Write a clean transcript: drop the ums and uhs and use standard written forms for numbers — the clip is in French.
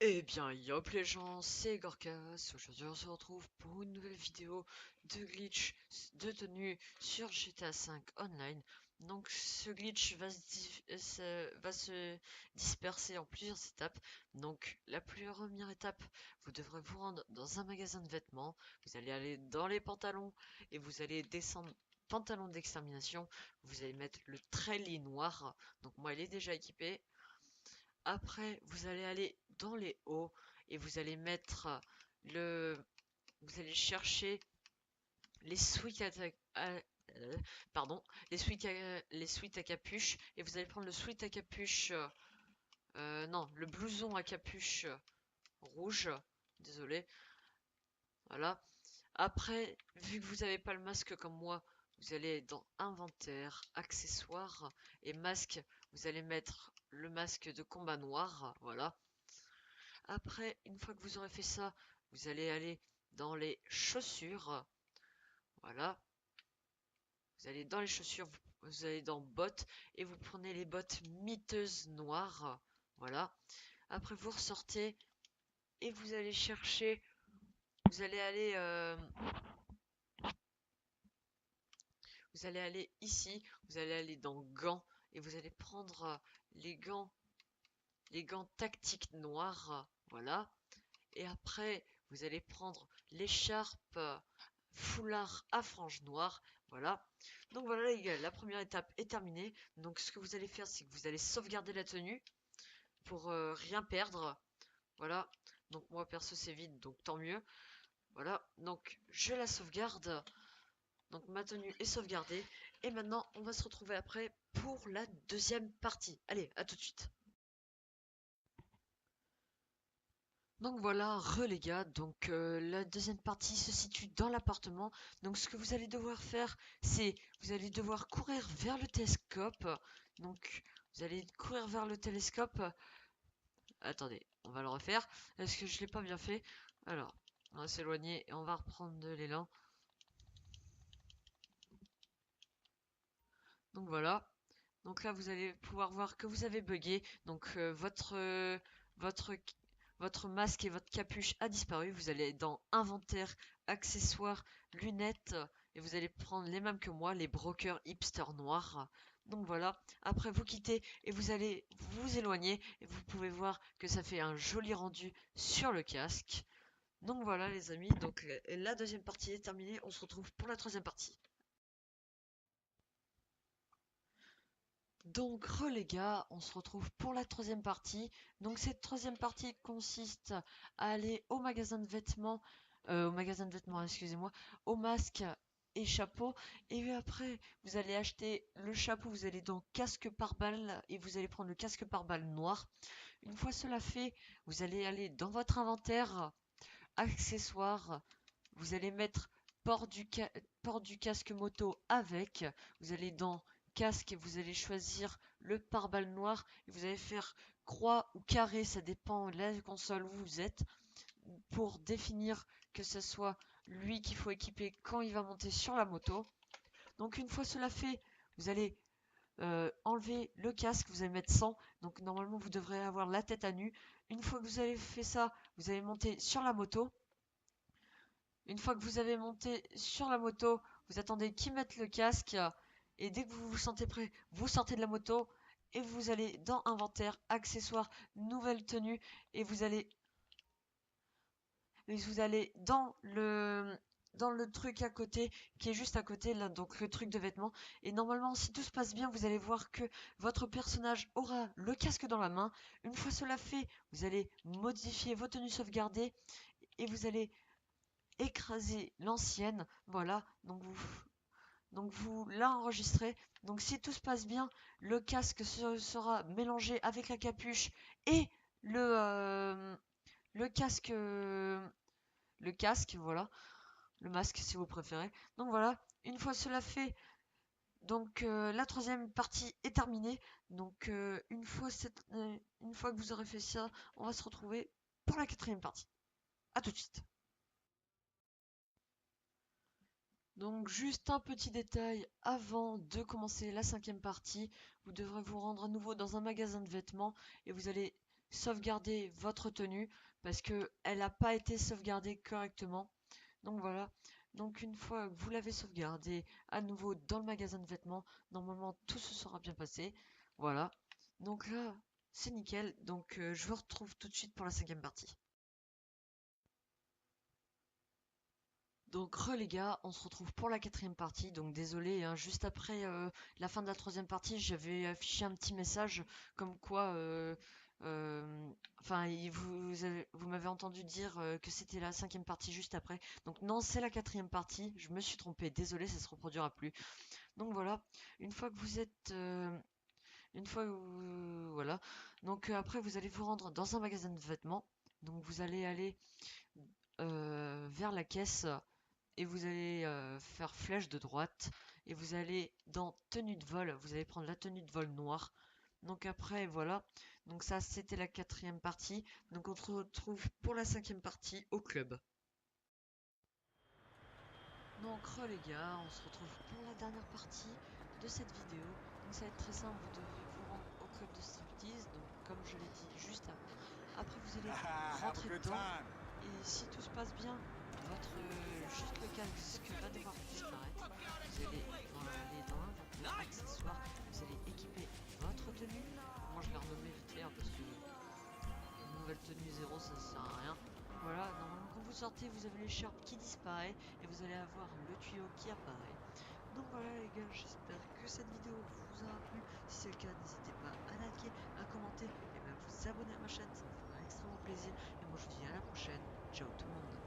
Eh bien, yop les gens, c'est Gorkas. Aujourd'hui, on se retrouve pour une nouvelle vidéo de glitch de tenue sur GTA V Online. Donc, ce glitch va se disperser en plusieurs étapes. Donc, la première étape, vous devrez vous rendre dans un magasin de vêtements. Vous allez aller dans les pantalons et vous allez descendre pantalon d'extermination. Vous allez mettre le traîlis noir. Donc, moi, il est déjà équipé. Après, vous allez aller dans les hauts et vous allez mettre le. Vous allez chercher les sweats pardon, les sweats à capuche et vous allez prendre le sweat à capuche. Non, le blouson à capuche rouge. Désolé. Voilà. Après, vu que vous n'avez pas le masque comme moi, vous allez dans inventaire, accessoires et masque. Vous allez mettre le masque de combat noir. Voilà. Après, une fois que vous aurez fait ça, vous allez aller dans les chaussures. Voilà. Vous allez dans les chaussures, vous allez dans bottes et vous prenez les bottes miteuses noires. Voilà. Après, vous ressortez et vous allez chercher. Vous allez aller, vous allez aller ici. Vous allez aller dans gants et vous allez prendre les gants, les gants tactiques noirs. Voilà. Et après, vous allez prendre l'écharpe foulard à franges noires. Voilà. Donc voilà les gars, la première étape est terminée. Donc ce que vous allez faire, c'est que vous allez sauvegarder la tenue pour rien perdre. Voilà. Donc moi perso c'est vide, donc tant mieux. Voilà. Donc je la sauvegarde. Donc ma tenue est sauvegardée. Et maintenant on va se retrouver après pour la deuxième partie. Allez, à tout de suite. Donc voilà, les gars, donc la deuxième partie se situe dans l'appartement. Donc ce que vous allez devoir faire, c'est vous allez devoir courir vers le télescope. Donc vous allez courir vers le télescope. Attendez, on va le refaire. Est-ce que je l'ai pas bien fait? Alors, on va s'éloigner et on va reprendre de l'élan. Donc voilà. Donc là, vous allez pouvoir voir que vous avez bugué. Donc votre, votre masque et votre capuche a disparu. Vous allez dans inventaire, accessoires, lunettes. Et vous allez prendre les mêmes que moi, les brokers hipster noirs. Donc voilà. Après, vous quittez et vous allez vous éloigner. Et vous pouvez voir que ça fait un joli rendu sur le casque. Donc voilà les amis. Donc la deuxième partie est terminée. On se retrouve pour la troisième partie. Donc, les gars, on se retrouve pour la troisième partie. Donc, cette troisième partie consiste à aller au magasin de vêtements, excusez-moi, au masque et chapeau. Et après, vous allez acheter le chapeau, vous allez dans casque pare-balles et vous allez prendre le casque pare-balles noir. Une fois cela fait, vous allez aller dans votre inventaire, accessoires, vous allez mettre port du casque moto avec. Vous allez dans casque et vous allez choisir le pare-balles noir. Et vous allez faire croix ou carré, ça dépend de la console où vous êtes. Pour définir que ce soit lui qu'il faut équiper quand il va monter sur la moto. Donc une fois cela fait, vous allez enlever le casque, vous allez mettre 100. Donc normalement vous devrez avoir la tête à nu. Une fois que vous avez fait ça, vous allez monter sur la moto. Une fois que vous avez monté sur la moto, vous attendez qu'il mette le casque et dès que vous vous sentez prêt, vous sortez de la moto et vous allez dans inventaire, accessoires, nouvelle tenue et vous allez dans le truc à côté qui est juste à côté là, donc le truc de vêtements. Et normalement, si tout se passe bien, vous allez voir que votre personnage aura le casque dans la main. Une fois cela fait, vous allez modifier vos tenues sauvegardées et vous allez écraser l'ancienne. Voilà, donc vous l'enregistrez. Donc si tout se passe bien, le casque sera mélangé avec la capuche et le, euh, le casque, le casque, voilà, le masque si vous préférez. Donc voilà, une fois cela fait, donc la troisième partie est terminée. Donc une fois que vous aurez fait ça, on va se retrouver pour la quatrième partie. A tout de suite. Donc juste un petit détail avant de commencer la cinquième partie, vous devrez vous rendre à nouveau dans un magasin de vêtements et vous allez sauvegarder votre tenue parce que elle n'a pas été sauvegardée correctement. Donc voilà. Donc une fois que vous l'avez sauvegardé à nouveau dans le magasin de vêtements, normalement tout se sera bien passé. Voilà. Donc là, c'est nickel. Donc je vous retrouve tout de suite pour la 5e partie. Donc les gars, on se retrouve pour la 4e partie. Donc désolé, hein, juste après la fin de la 3e partie, j'avais affiché un petit message comme quoi, enfin, vous m'avez entendu dire que c'était la 5e partie juste après. Donc non, c'est la 4e partie. Je me suis trompé. Désolé, ça se reproduira plus. Donc voilà, une fois que vous êtes, une fois que voilà. Donc après, vous allez vous rendre dans un magasin de vêtements. Donc vous allez aller vers la caisse et vous allez faire flèche de droite et vous allez dans tenue de vol, vous allez prendre la tenue de vol noire. Donc après voilà, donc ça c'était la 4e partie, donc on se retrouve pour la 5e partie au club. Donc les gars, on se retrouve pour la dernière partie de cette vidéo. Donc ça va être très simple, vous devez vous rendre au club de striptease, donc comme je l'ai dit juste avant. Après vous allez rentrer dedans et si tout se passe bien, votre juste le casque va devoir disparaître. Vous allez aller dans l'inventaire accessoires, vous allez équiper votre tenue. Moi je l'ai renommé vite fait hein, parce que une nouvelle tenue 0 ça sert à rien. Voilà, normalement quand vous sortez vous avez l'écharpe qui disparaît et vous allez avoir le tuyau qui apparaît. Donc voilà les gars, j'espère que cette vidéo vous aura plu. Si c'est le cas, n'hésitez pas à liker, à commenter et même vous abonner à ma chaîne, ça me fera extrêmement plaisir. Et moi je vous dis à la prochaine. Ciao tout le monde.